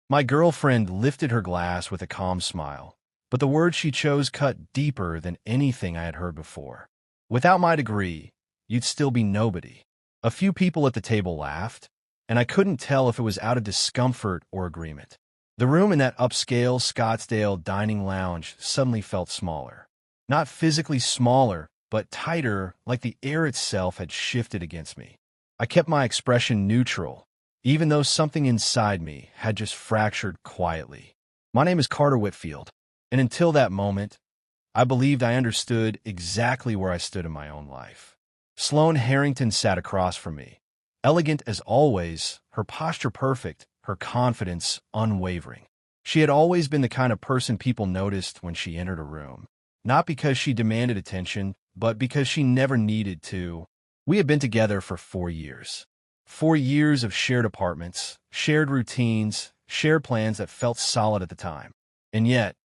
My girlfriend lifted her glass with a calm smile, but the words she chose cut deeper than anything I had heard before. Without my degree, you'd still be nobody. A few people at the table laughed, and I couldn't tell if it was out of discomfort or agreement. The room in that upscale Scottsdale dining lounge suddenly felt smaller. Not physically smaller, but tighter, like the air itself had shifted against me. I kept my expression neutral, even though something inside me had just fractured quietly. My name is Carter Whitfield, and until that moment, I believed I understood exactly where I stood in my own life. Sloane Harrington sat across from me, elegant as always, her posture perfect, her confidence unwavering. She had always been the kind of person people noticed when she entered a room, not because she demanded attention, but because she never needed to. We had been together for 4 years. 4 years of shared apartments, shared routines, shared plans that felt solid at the time. And yet,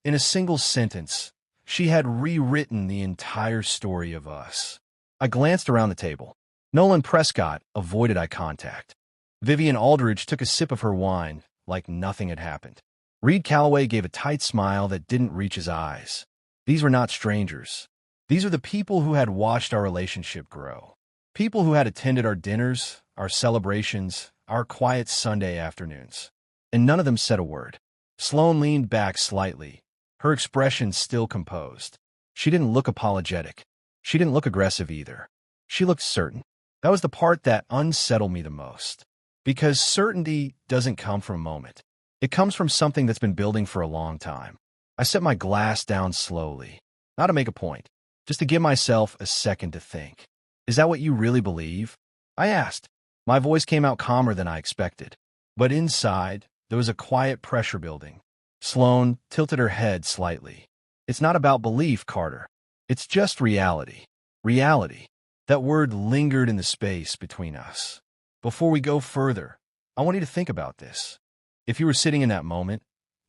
in a single sentence, she had rewritten the entire story of us. I glanced around the table. Nolan Prescott avoided eye contact. Vivian Aldridge took a sip of her wine like nothing had happened. Reed Calloway gave a tight smile that didn't reach his eyes. These were not strangers. These are the people who had watched our relationship grow. People who had attended our dinners, our celebrations, our quiet Sunday afternoons. And none of them said a word. Sloane leaned back slightly, her expression still composed. She didn't look apologetic. She didn't look aggressive either. She looked certain. That was the part that unsettled me the most. Because certainty doesn't come from a moment. It comes from something that's been building for a long time. I set my glass down slowly, not to make a point, just to give myself a second to think. Is that what you really believe? I asked. My voice came out calmer than I expected. But inside, there was a quiet pressure building. Sloane tilted her head slightly. It's not about belief, Carter. It's just reality. Reality. That word lingered in the space between us. Before we go further, I want you to think about this. If you were sitting in that moment,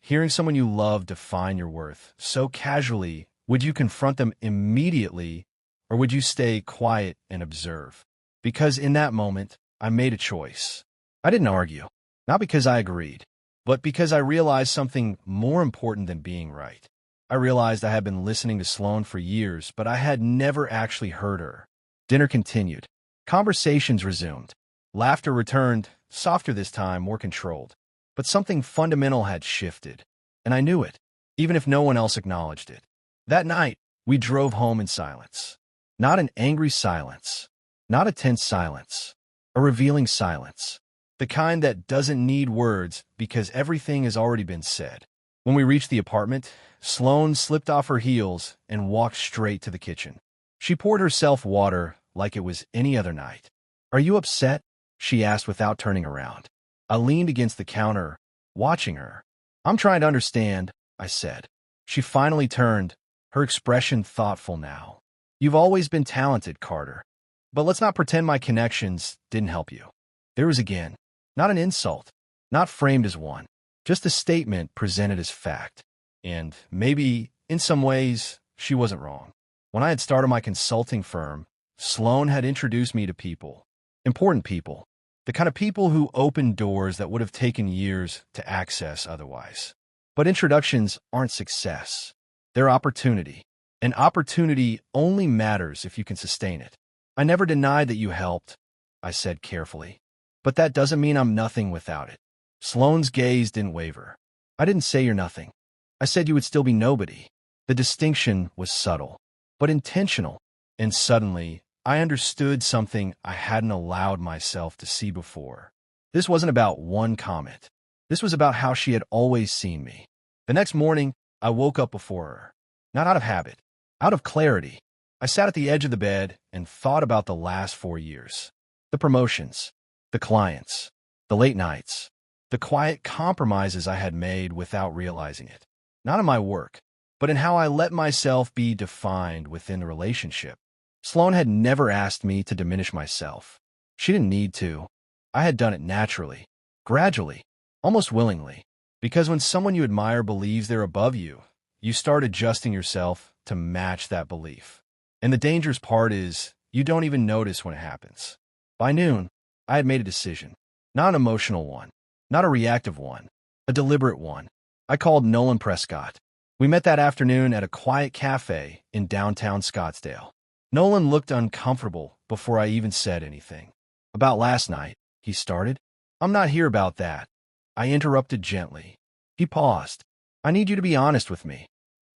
hearing someone you love define your worth so casually, would you confront them immediately, or would you stay quiet and observe? Because in that moment, I made a choice. I didn't argue, not because I agreed, but because I realized something more important than being right. I realized I had been listening to Sloane for years, but I had never actually heard her. Dinner continued. Conversations resumed. Laughter returned, softer this time, more controlled. But something fundamental had shifted, and I knew it, even if no one else acknowledged it. That night, we drove home in silence. Not an angry silence, not a tense silence, a revealing silence. The kind that doesn't need words because everything has already been said. When we reached the apartment, Sloane slipped off her heels and walked straight to the kitchen. She poured herself water like it was any other night. "Are you upset?" she asked without turning around. I leaned against the counter, watching her. "I'm trying to understand," I said. She finally turned, her expression thoughtful now. "You've always been talented, Carter. But let's not pretend my connections didn't help you." There was again, not an insult, not framed as one, just a statement presented as fact. And maybe, in some ways, she wasn't wrong. When I had started my consulting firm, Sloane had introduced me to people, important people, the kind of people who opened doors that would have taken years to access otherwise. But introductions aren't success. They're opportunity. And opportunity only matters if you can sustain it. "I never denied that you helped," I said carefully. "But that doesn't mean I'm nothing without it." Sloane's gaze didn't waver. "I didn't say you're nothing. I said you would still be nobody." The distinction was subtle, but intentional. And suddenly, I understood something I hadn't allowed myself to see before. This wasn't about one comment. This was about how she had always seen me. The next morning, I woke up before her. Not out of habit, out of clarity. I sat at the edge of the bed and thought about the last 4 years. The promotions, the clients, the late nights, the quiet compromises I had made without realizing it. Not in my work, but in how I let myself be defined within the relationship. Sloane had never asked me to diminish myself. She didn't need to. I had done it naturally, gradually, almost willingly. Because when someone you admire believes they're above you, you start adjusting yourself to match that belief. And the dangerous part is, you don't even notice when it happens. By noon, I had made a decision. Not an emotional one, not a reactive one, A deliberate one. I called Nolan Prescott. We met that afternoon at a quiet cafe in downtown Scottsdale. Nolan looked uncomfortable before I even said anything. About last night, he started. I'm not here about that. I interrupted gently. He paused. I need you to be honest with me,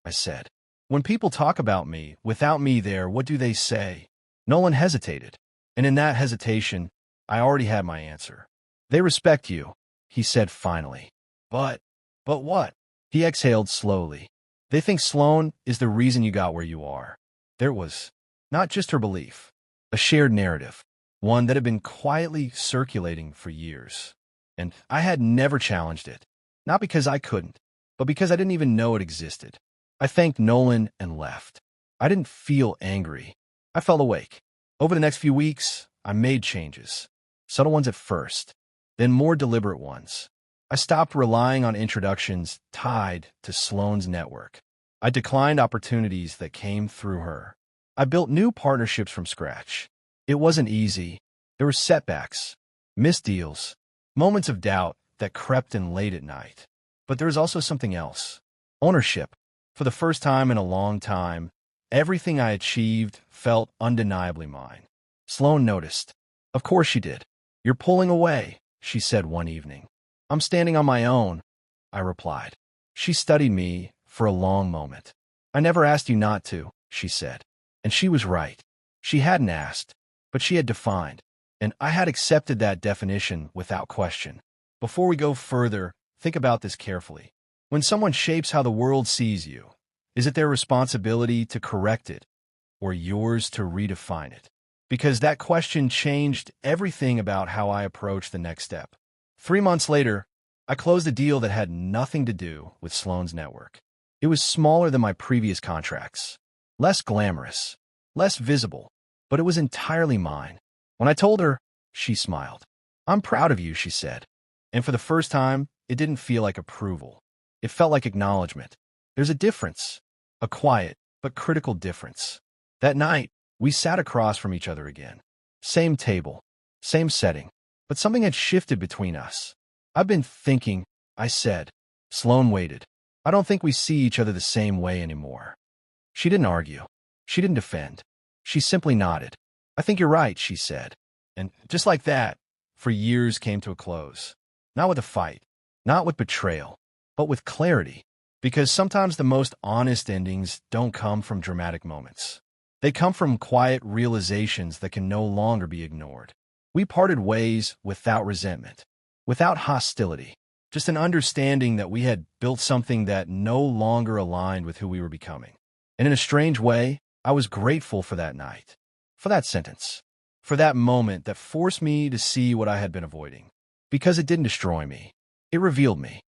I said. When people talk about me, without me there, what do they say? Nolan hesitated. And in that hesitation, I already had my answer. They respect you, he said finally. But what? He exhaled slowly. They think Sloane is the reason you got where you are. There was not just her belief, a shared narrative, one that had been quietly circulating for years. And I had never challenged it, not because I couldn't, but because I didn't even know it existed. I thanked Nolan and left. I didn't feel angry. I felt awake. Over the next few weeks, I made changes. Subtle ones at first, then more deliberate ones. I stopped relying on introductions tied to Sloane's network. I declined opportunities that came through her. I built new partnerships from scratch. It wasn't easy. There were setbacks, missed deals, moments of doubt that crept in late at night. But there was also something else. Ownership. For the first time in a long time, everything I achieved felt undeniably mine. Sloane noticed. Of course she did. You're pulling away, she said one evening. I'm standing on my own, I replied. She studied me for a long moment. I never asked you not to, she said. And she was right. She hadn't asked, but she had defined, and I had accepted that definition without question. Before we go further, think about this carefully. When someone shapes how the world sees you, is it their responsibility to correct it, or yours to redefine it? Because that question changed everything about how I approached the next step. 3 months later, I closed a deal that had nothing to do with Sloane's network. It was smaller than my previous contracts, less glamorous, less visible, but it was entirely mine. When I told her, she smiled. I'm proud of you, she said. And for the first time, it didn't feel like approval. It felt like acknowledgement. There's a difference, a quiet but critical difference. That night, we sat across from each other again. Same table, same setting. But something had shifted between us. I've been thinking, I said. Sloane waited. I don't think we see each other the same way anymore. She didn't argue. She didn't defend. She simply nodded. I think you're right, she said. And just like that, for years came to a close. Not with a fight, not with betrayal, but with clarity. Because sometimes the most honest endings don't come from dramatic moments. They come from quiet realizations that can no longer be ignored. We parted ways without resentment, without hostility, just an understanding that we had built something that no longer aligned with who we were becoming. And in a strange way, I was grateful for that night, for that sentence, for that moment that forced me to see what I had been avoiding. Because it didn't destroy me. It revealed me.